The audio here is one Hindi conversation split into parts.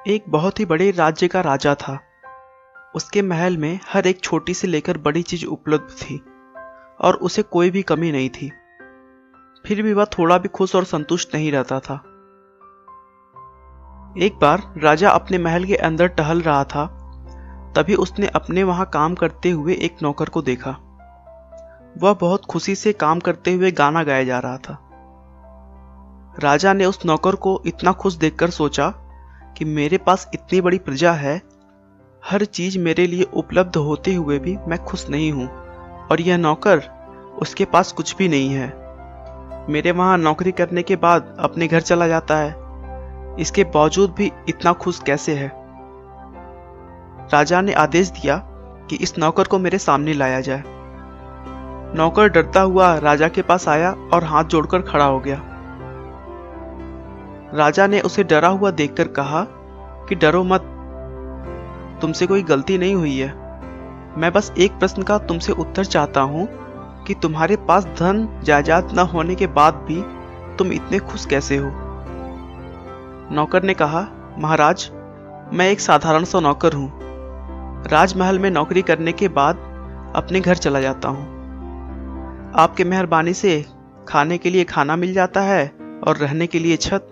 एक बहुत ही बड़े राज्य का राजा था। उसके महल में हर एक छोटी से लेकर बड़ी चीज उपलब्ध थी और उसे कोई भी कमी नहीं थी। फिर भी वह थोड़ा भी खुश और संतुष्ट नहीं रहता था। एक बार राजा अपने महल के अंदर टहल रहा था, तभी उसने अपने वहां काम करते हुए एक नौकर को देखा। वह बहुत खुशी से काम करते हुए गाना गाया जा रहा था। राजा ने उस नौकर को इतना खुश देखकर सोचा कि मेरे पास इतनी बड़ी प्रजा है, हर चीज मेरे लिए उपलब्ध होते हुए भी मैं खुश नहीं हूं, और यह नौकर, उसके पास कुछ भी नहीं है। मेरे वहां नौकरी करने के बाद अपने घर चला जाता है, इसके बावजूद भी इतना खुश कैसे है। राजा ने आदेश दिया कि इस नौकर को मेरे सामने लाया जाए। नौकर डरता हुआ राजा के पास आया और हाथ जोड़कर खड़ा हो गया। राजा ने उसे डरा हुआ देखकर कहा कि डरो मत, तुमसे कोई गलती नहीं हुई है। मैं बस एक प्रश्न का तुमसे उत्तर चाहता हूं कि तुम्हारे पास धन जायदाद न होने के बाद भी तुम इतने खुश कैसे हो। नौकर ने कहा, महाराज, मैं एक साधारण सा नौकर हूं। राजमहल में नौकरी करने के बाद अपने घर चला जाता हूं। आपके मेहरबानी से खाने के लिए खाना मिल जाता है और रहने के लिए छत।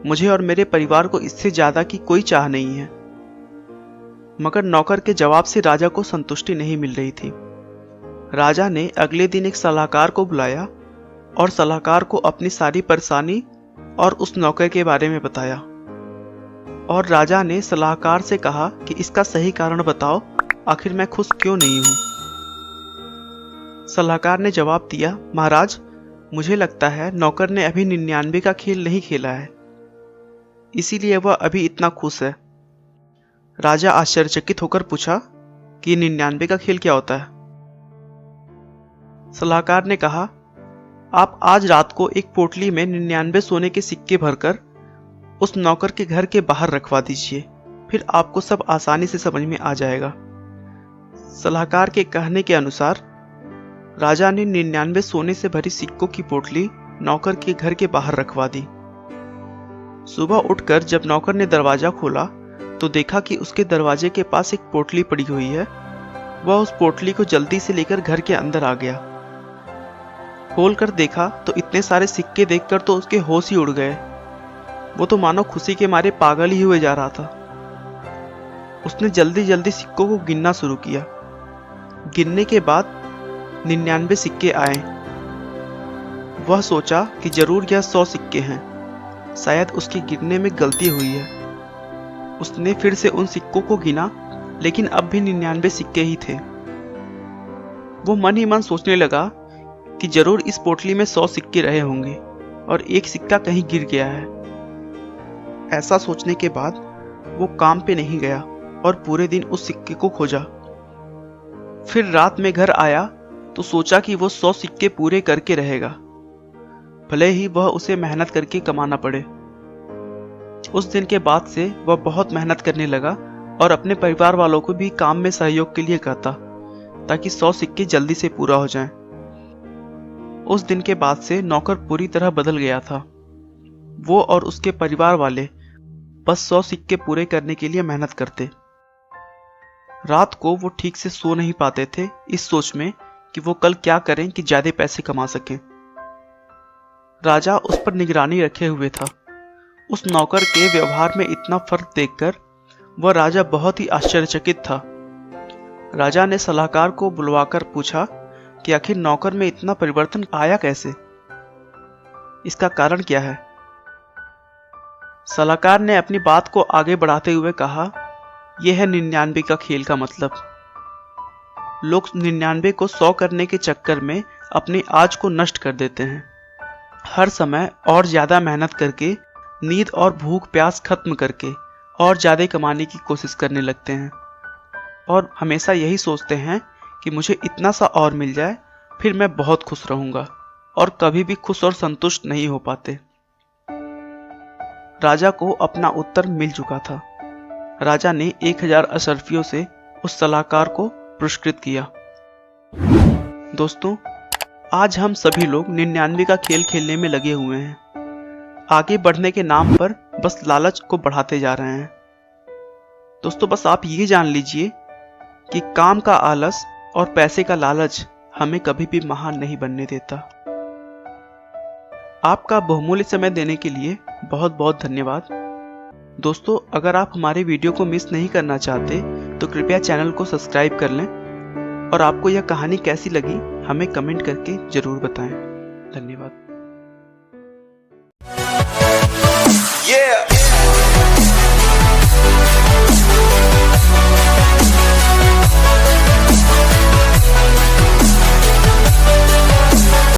मुझे और मेरे परिवार को इससे ज्यादा की कोई चाह नहीं है। मगर नौकर के जवाब से राजा को संतुष्टि नहीं मिल रही थी। राजा ने अगले दिन एक सलाहकार को बुलाया और सलाहकार को अपनी सारी परेशानी और उस नौकर के बारे में बताया। और राजा ने सलाहकार से कहा कि इसका सही कारण बताओ, आखिर मैं खुश क्यों नहीं हूं। सलाहकार ने जवाब दिया, महाराज, मुझे लगता है नौकर ने अभी 99 का खेल नहीं खेला है, इसीलिए वह अभी इतना खुश है। राजा आश्चर्यचकित होकर पूछा कि 99 का खेल क्या होता है। सलाहकार ने कहा, आप आज रात को एक पोटली में 99 सोने के सिक्के भरकर उस नौकर के घर के बाहर रखवा दीजिए, फिर आपको सब आसानी से समझ में आ जाएगा। सलाहकार के कहने के अनुसार राजा ने 99 सोने से भरी सिक्कों की पोटली नौकर के घर के बाहर रखवा दी। सुबह उठकर जब नौकर ने दरवाजा खोला तो देखा कि उसके दरवाजे के पास एक पोटली पड़ी हुई है। वह उस पोटली को जल्दी से लेकर घर के अंदर आ गया। खोलकर देखा तो इतने सारे सिक्के देखकर तो उसके होश ही उड़ गए। वो तो मानो खुशी के मारे पागल ही हुए जा रहा था। उसने जल्दी जल्दी सिक्कों को गिनना शुरू किया। गिनने के बाद 99 सिक्के आए। वह सोचा कि जरूर यह 100 सिक्के हैं, शायद उसकी गिनने में गलती हुई है। उसने फिर से उन सिक्कों को गिना, लेकिन अब भी 99 सिक्के ही थे। वो मन ही मन सोचने लगा कि जरूर इस पोटली में 100 सिक्के रहे होंगे और एक सिक्का कहीं गिर गया है। ऐसा सोचने के बाद वो काम पे नहीं गया और पूरे दिन उस सिक्के को खोजा। फिर रात में घर आया तो सोचा कि वो 100 सिक्के पूरे करके रहेगा, भले ही वह उसे मेहनत करके कमाना पड़े। उस दिन के बाद से वह बहुत मेहनत करने लगा और अपने परिवार वालों को भी काम में सहयोग के लिए कहता, ताकि 100 सिक्के जल्दी से पूरा हो जाएं। उस दिन के बाद से नौकर पूरी तरह बदल गया था। वो और उसके परिवार वाले बस 100 सिक्के पूरे करने के लिए मेहनत करते। रात को वो ठीक से सो नहीं पाते थे, इस सोच में कि वो कल क्या करें कि ज्यादा पैसे कमा सकें। राजा उस पर निगरानी रखे हुए था। उस नौकर के व्यवहार में इतना फर्क देखकर वह राजा बहुत ही आश्चर्यचकित था। राजा ने सलाहकार को बुलवाकर पूछा कि आखिर नौकर में इतना परिवर्तन आया कैसे, इसका कारण क्या है। सलाहकार ने अपनी बात को आगे बढ़ाते हुए कहा, यह है 99 का खेल का मतलब। लोग 99 को 100 करने के चक्कर में अपनी आज को नष्ट कर देते हैं। हर समय और ज्यादा मेहनत करके, नींद और भूख प्यास खत्म करके और ज्यादा कमाने की कोशिश करने लगते हैं और हमेशा यही सोचते हैं कि मुझे इतना सा और मिल जाए, फिर मैं बहुत खुश रहूंगा, और कभी भी खुश और संतुष्ट नहीं हो पाते। राजा को अपना उत्तर मिल चुका था। राजा ने 1000 अशर्फियों से उस सलाहकार को पुरस्कृत किया। दोस्तों, आज हम सभी लोग 99 का खेल खेलने में लगे हुए हैं। आगे बढ़ने के नाम पर बस लालच को बढ़ाते जा रहे हैं। दोस्तों बस आप ये जान लीजिए कि काम का आलस और पैसे का लालच हमें कभी भी महान नहीं बनने देता। आपका बहुमूल्य समय देने के लिए बहुत बहुत धन्यवाद। दोस्तों अगर आप हमारे वीडियो को मिस नहीं करना चाहते तो कृपया चैनल को सब्सक्राइब कर लें और आपको यह कहानी कैसी लगी हमें कमेंट करके ज़रूर बताएं। धन्यवाद।